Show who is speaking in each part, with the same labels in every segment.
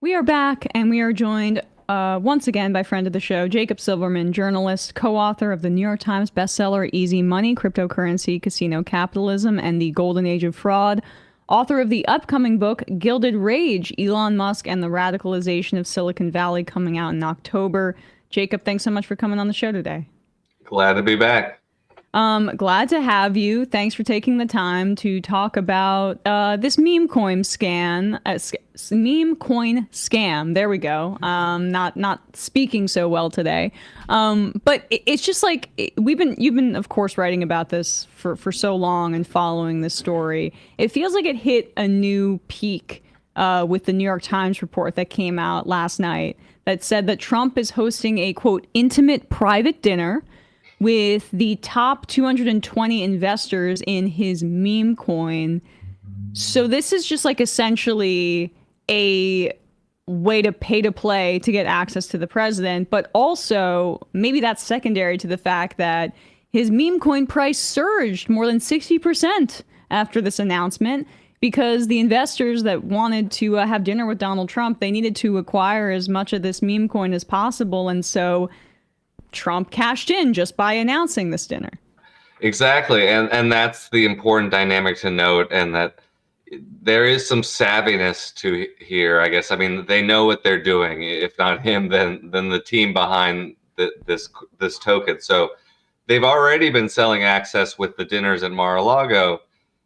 Speaker 1: We are back, and we are joined once again by friend of the show, Jacob Silverman, journalist, co-author of the New York Times bestseller Easy Money, Cryptocurrency, Casino Capitalism, and the Golden Age of Fraud, author of the upcoming book Gilded Rage, Elon Musk and the Radicalization of Silicon Valley, coming out in October. Jacob, thanks so much for coming on the show today.
Speaker 2: Glad to be back.
Speaker 1: Glad to have you. Thanks for taking the time to talk about this meme coin scam. There we go. Not speaking so well today. But it's just like you've been of course writing about this for so long and following this story. It feels like it hit a new peak with the New York Times report that came out last night that said that Trump is hosting a quote intimate private dinner with the top 220 investors in his meme coin. So this is just like essentially a way to pay to play to get access to the president, but also maybe that's secondary to the fact that his meme coin price surged more than 60% after this announcement because the investors that wanted to have dinner with Donald Trump, they needed to acquire as much of this meme coin as possible. And so Trump cashed in just by announcing this dinner.
Speaker 2: Exactly. And that's the important dynamic to note, and that there is some savviness to here, I guess. I mean, they know what they're doing. If not him, then the team behind this token. So they've already been selling access with the dinners at Mar-a-Lago,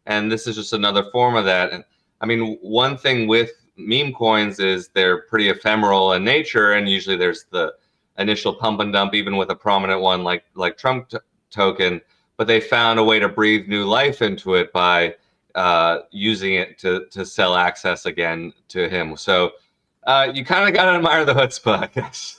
Speaker 2: and this is just another form of that. And I mean, one thing with meme coins is they're pretty ephemeral in nature, and usually there's the initial pump and dump, even with a prominent one like Trump token, but they found a way to breathe new life into it by using it to sell access again to him. So you kind of got to admire the chutzpah, I guess.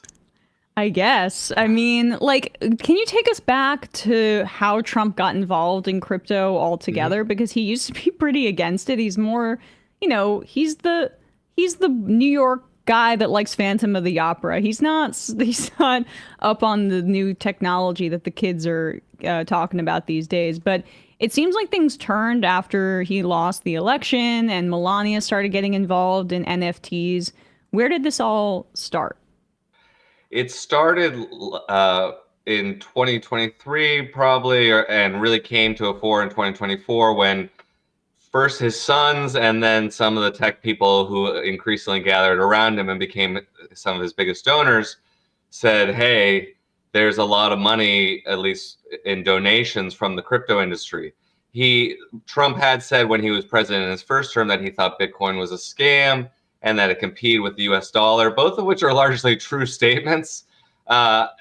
Speaker 1: I guess. I mean, like, can you take us back to how Trump got involved in crypto altogether? Because he used to be pretty against it. He's more, he's the New York guy that likes Phantom of the Opera. He's not up on the new technology that the kids are talking about these days. But it seems like things turned after he lost the election and Melania started getting involved in NFTs. Where did this all start?
Speaker 2: It started in 2023 probably, and really came to a fore in 2024 when first his sons and then some of the tech people who increasingly gathered around him and became some of his biggest donors said, hey, there's a lot of money, at least in donations from the crypto industry. Trump had said when he was president in his first term that he thought Bitcoin was a scam and that it competed with the US dollar, both of which are largely true statements. But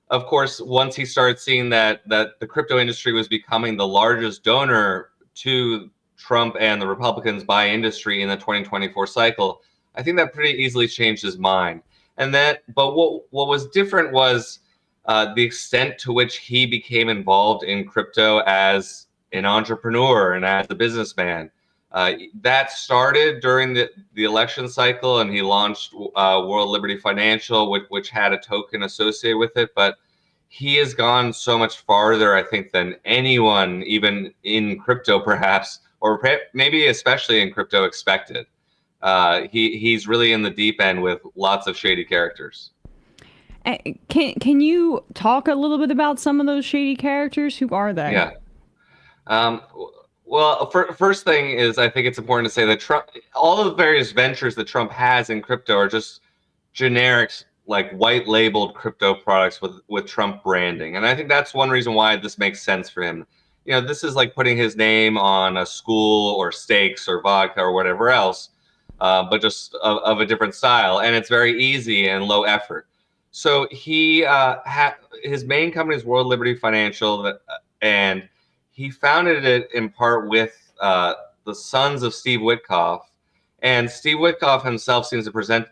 Speaker 2: of course, once he started seeing that the crypto industry was becoming the largest donor to Trump and the Republicans by industry in the 2024 cycle, I think that pretty easily changed his mind. But what was different was the extent to which he became involved in crypto as an entrepreneur and as a businessman. That started during the election cycle, and he launched World Liberty Financial, which had a token associated with it. But he has gone so much farther, I think, than anyone, even in crypto, perhaps, or maybe especially in crypto, expected. He's really in the deep end with lots of shady characters.
Speaker 1: Can you talk a little bit about some of those shady characters? Who are they?
Speaker 2: Yeah. Well, first thing is, I think it's important to say that Trump, all of the various ventures that Trump has in crypto are just generic, like white labeled crypto products with Trump branding. And I think that's one reason why this makes sense for him. This is like putting his name on a school or steaks or vodka or whatever else, but just of a different style. And it's very easy and low effort. So his main company is World Liberty Financial, and he founded it in part with the sons of Steve Witkoff. And Steve Witkoff himself seems to present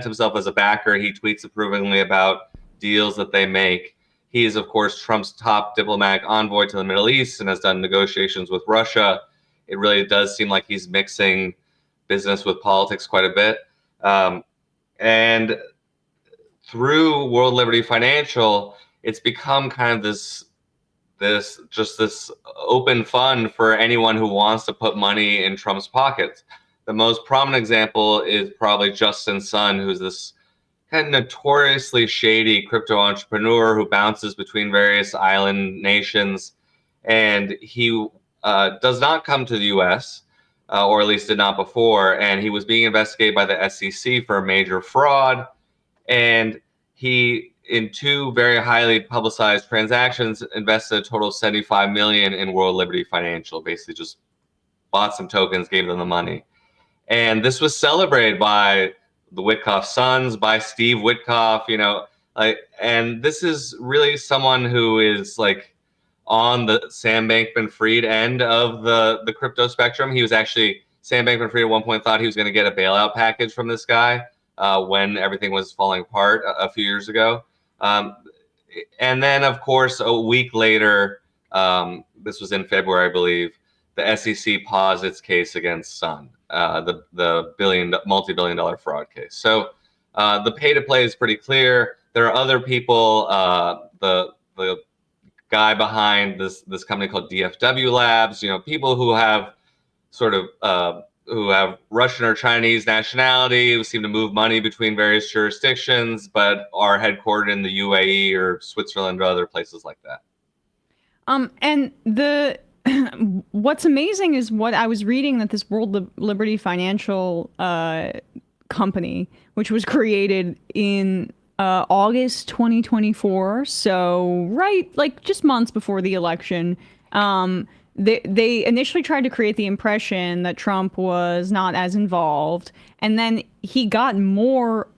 Speaker 2: himself as a backer. He tweets approvingly about deals that they make. He is, of course, Trump's top diplomatic envoy to the Middle East and has done negotiations with Russia. It really does seem like he's mixing business with politics quite a bit. And through World Liberty Financial, it's become kind of this open fund for anyone who wants to put money in Trump's pockets. the most prominent example is probably Justin Sun, who's this kind of notoriously shady crypto entrepreneur who bounces between various island nations. And he does not come to the US, or at least did not before. And he was being investigated by the SEC for a major fraud. And he, in two very highly publicized transactions, invested a total of $75 million in World Liberty Financial, basically just bought some tokens, gave them the money. And this was celebrated by the Witkoff sons, by Steve Witkoff, and this is really someone who is like on the Sam Bankman-Fried end of the crypto spectrum. He was actually, Sam Bankman-Fried at one point thought he was going to get a bailout package from this guy when everything was falling apart a few years ago. And then, of course, a week later, this was in February, I believe, the SEC paused its case against Sun, the multi-billion-dollar fraud case. So the pay-to-play is pretty clear. There are other people. The guy behind this company called DFW Labs, people who have sort of who have Russian or Chinese nationality, who seem to move money between various jurisdictions, but are headquartered in the UAE or Switzerland or other places like that.
Speaker 1: And what's amazing is what I was reading, that this World Liberty Financial company, which was created in August 2024, so like just months before the election, they initially tried to create the impression that Trump was not as involved, and then he got more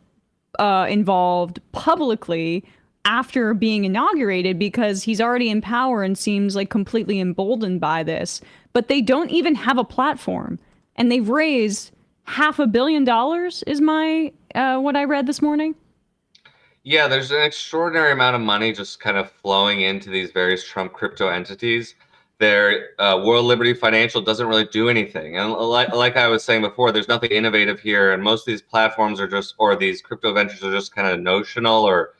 Speaker 1: involved publicly after being inaugurated because he's already in power and seems like completely emboldened by this. But they don't even have a platform, and they've raised $500 million is my what I read this morning.
Speaker 2: Yeah, there's an extraordinary amount of money just kind of flowing into these various Trump crypto entities. Their World Liberty Financial doesn't really do anything. And like I was saying before, there's nothing innovative here. And most of these platforms are just, or these crypto ventures are just kind of notional, or,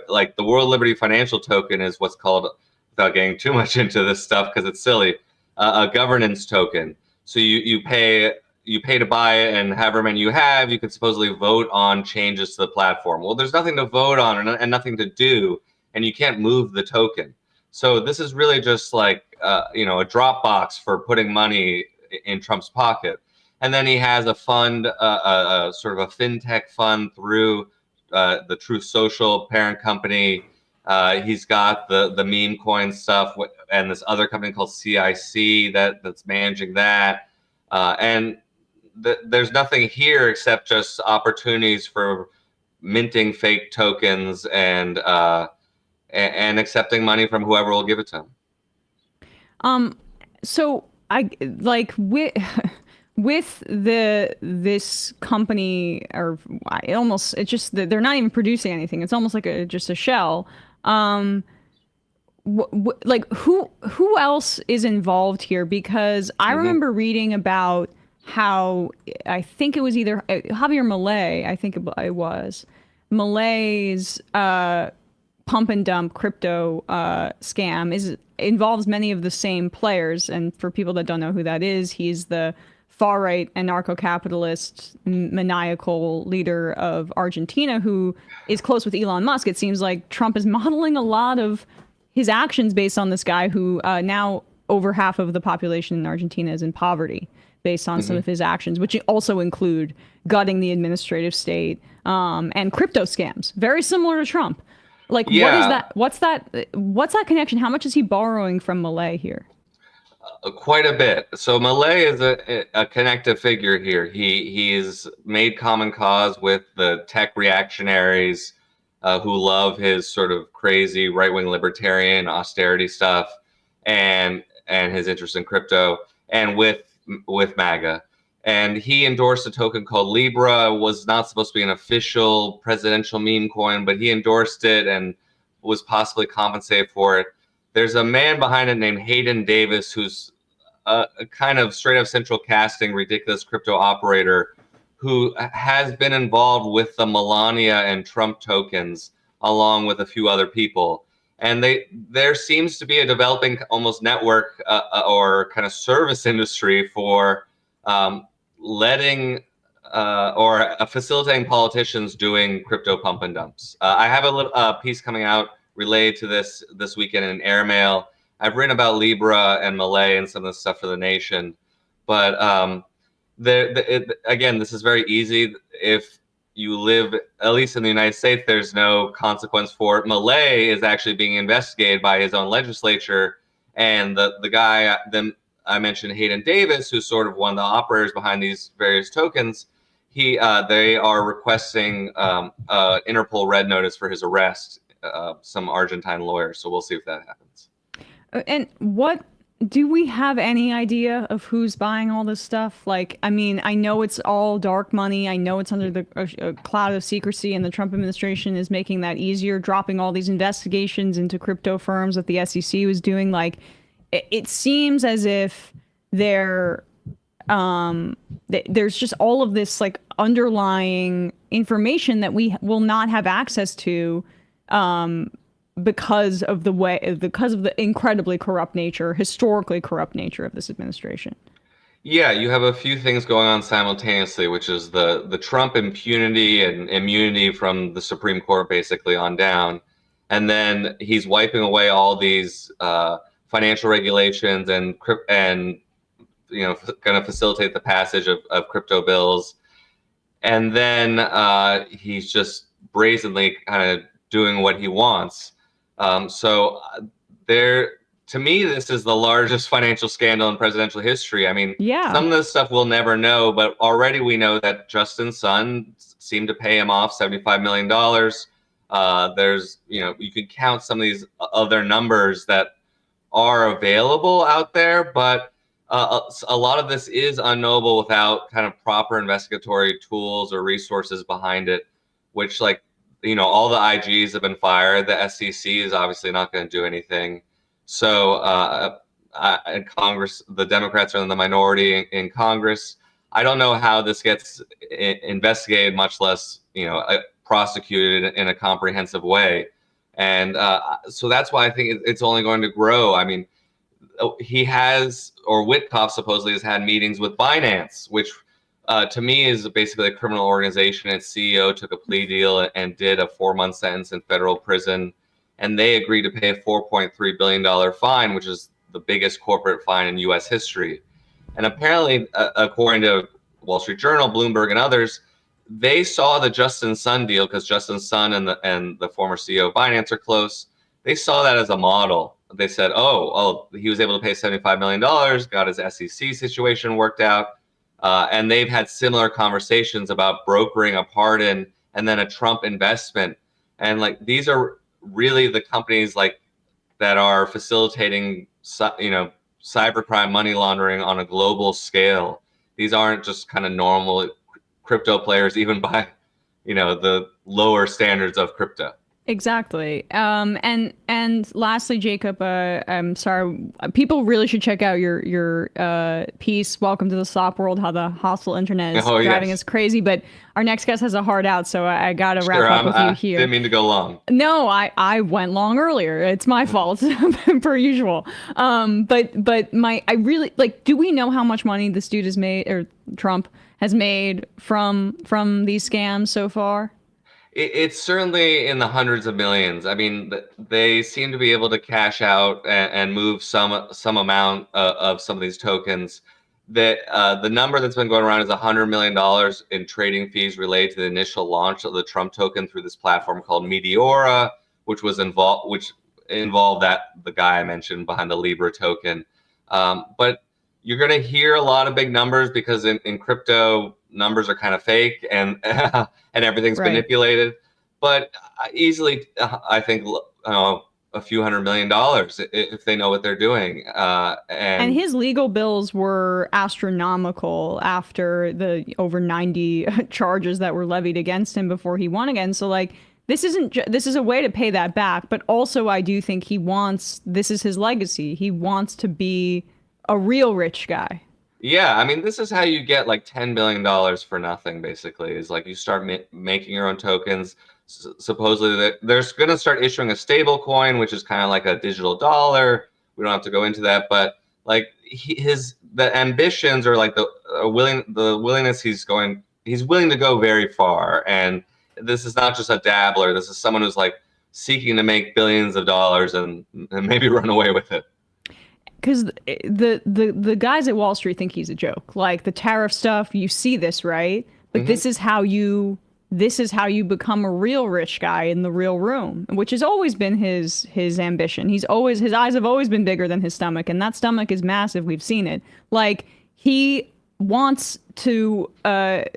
Speaker 2: like the World Liberty Financial token is what's called, without getting too much into this stuff because it's silly, a governance token. So you pay to buy it, and however many you have, you can supposedly vote on changes to the platform. Well, there's nothing to vote on and nothing to do, and you can't move the token. So this is really just like, a drop box for putting money in Trump's pocket. And then he has a fund, sort of a fintech fund through the Truth Social parent company. He's got the Memecoin stuff and this other company called CIC that's managing that. And there's nothing here except just opportunities for minting fake tokens and accepting money from whoever will give it to him.
Speaker 1: So I like with this company, or it's just that they're not even producing anything. It's almost like just a shell. Like who else is involved here? Because I remember reading about how, I think it was either Javier Milei, I think it was Milei's pump and dump crypto scam involves many of the same players. And for people that don't know who that is, he's the far right anarcho-capitalist maniacal leader of Argentina who is close with Elon Musk. It seems like Trump is modeling a lot of his actions based on this guy who now over half of the population in Argentina is in poverty based on some of his actions, which also include gutting the administrative state and crypto scams, very similar to Trump. Like, what is that? What's that connection? How much is he borrowing from Milei here?
Speaker 2: Quite a bit. So Milei is a connective figure here. He's made common cause with the tech reactionaries who love his sort of crazy right-wing libertarian austerity stuff and his interest in crypto, and with MAGA. And he endorsed a token called Libra. It was not supposed to be an official presidential meme coin, but he endorsed it and was possibly compensated for it. There's a man behind it named Hayden Davis, who's a kind of straight up central casting, ridiculous crypto operator who has been involved with the Melania and Trump tokens, along with a few other people. And there seems to be a developing almost network or kind of service industry for letting or facilitating politicians doing crypto pump and dumps. I have a little piece coming out related to this weekend in Airmail. I've written about Libra and Malay and some of the stuff for The Nation, but again, this is very easy. If you live, at least in the United States, there's no consequence for it. Malay is actually being investigated by his own legislature, and the guy then I mentioned, Hayden Davis, who's sort of one of the operators behind these various tokens. They are requesting Interpol red notice for his arrest. Some Argentine lawyers, so we'll see if that happens.
Speaker 1: And what do we have any idea of who's buying all this stuff? Like, I mean, I know it's all dark money. I know it's under the cloud of secrecy, and the Trump administration is making that easier, dropping all these investigations into crypto firms that the SEC was doing. Like, it seems as if there's just all of this like underlying information that we will not have access to because of the incredibly corrupt nature, historically corrupt nature of this administration.
Speaker 2: Yeah, you have a few things going on simultaneously, which is the Trump impunity and immunity from the Supreme Court basically on down. And then he's wiping away all these financial regulations and going to facilitate the passage of crypto bills. And then he's just brazenly kind of doing what he wants. So to me, this is the largest financial scandal in presidential history. I mean, some of this stuff we'll never know, but already we know that Justin's son seemed to pay him off $75 million. There's, you could count some of these other numbers that are available out there, but a lot of this is unknowable without kind of proper investigatory tools or resources behind it, which all the IGs have been fired. The SEC is obviously not going to do anything. So in Congress, the Democrats are in the minority in Congress. I don't know how this gets investigated, much less, prosecuted in a comprehensive way. And so that's why I think it's only going to grow. I mean, Witkoff supposedly has had meetings with Binance, which to me is basically a criminal organization. Its CEO took a plea deal and did a 4-month sentence in federal prison. And they agreed to pay a $4.3 billion fine, which is the biggest corporate fine in U.S. history. And apparently, according to Wall Street Journal, Bloomberg, and others, they saw the Justin Sun deal, because Justin Sun and the former CEO of Binance are close. They saw that as a model. They said, oh, he was able to pay $75 million, got his SEC situation worked out. And they've had similar conversations about brokering a pardon and then a Trump investment. And these are really the companies that are facilitating, cybercrime, money laundering on a global scale. These aren't just kind of normal crypto players, even by, the lower standards of crypto.
Speaker 1: Exactly. And lastly, Jacob, I'm sorry, people really should check out your piece, Welcome to the Slop World, how the hostile internet is driving us crazy. But our next guest has a hard out, so I got to wrap up with you here.
Speaker 2: Didn't mean to go long.
Speaker 1: No, I went long earlier. It's my fault, per usual. But I really, do we know how much money this dude has made, or Trump has made from these scams so far?
Speaker 2: It's certainly in the hundreds of millions. I mean, they seem to be able to cash out and move some amount of some of these tokens. The number that's been going around is $100 million in trading fees related to the initial launch of the Trump token through this platform called Meteora, which involved the guy I mentioned behind the Libra token. But you're going to hear a lot of big numbers because in crypto, numbers are kind of fake and everything's manipulated. But easily, I think a few $100 million if they know what they're doing. And
Speaker 1: his legal bills were astronomical after the over 90 charges that were levied against him before he won again. So this is a way to pay that back. But also, I do think this is his legacy. He wants to be a real rich guy.
Speaker 2: Yeah, I mean, this is how you get $10 billion for nothing, basically, is you start making your own tokens. Supposedly, they're going to start issuing a stable coin, which is kind of like a digital dollar. We don't have to go into that, but like the ambitions or like the willingness he's willing to go very far. And this is not just a dabbler. This is someone who's like seeking to make billions of dollars and maybe run away with it.
Speaker 1: Because the guys at Wall Street think he's a joke. Like the tariff stuff, you see this, right? But this is how you become a real rich guy in the real room, which has always been his ambition. His eyes have always been bigger than his stomach, and that stomach is massive. We've seen it. Like he wants to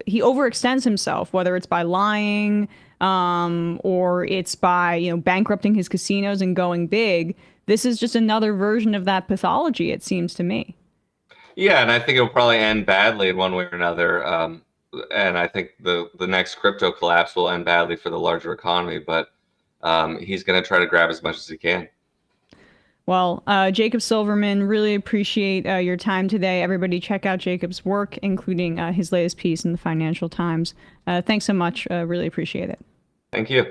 Speaker 1: he overextends himself, whether it's by lying or it's by bankrupting his casinos and going big. This is just another version of that pathology, it seems to me.
Speaker 2: Yeah, and I think it'll probably end badly in one way or another. And I think the next crypto collapse will end badly for the larger economy, but he's going to try to grab as much as he can.
Speaker 1: Well, Jacob Silverman, really appreciate your time today. Everybody check out Jacob's work, including his latest piece in the Financial Times. Thanks so much. Really appreciate it.
Speaker 2: Thank you.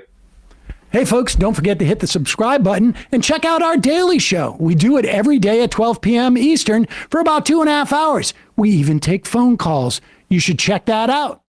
Speaker 3: Hey, folks, don't forget to hit the subscribe button and check out our daily show. We do it every day at 12 p.m. Eastern for about 2.5 hours. We even take phone calls. You should check that out.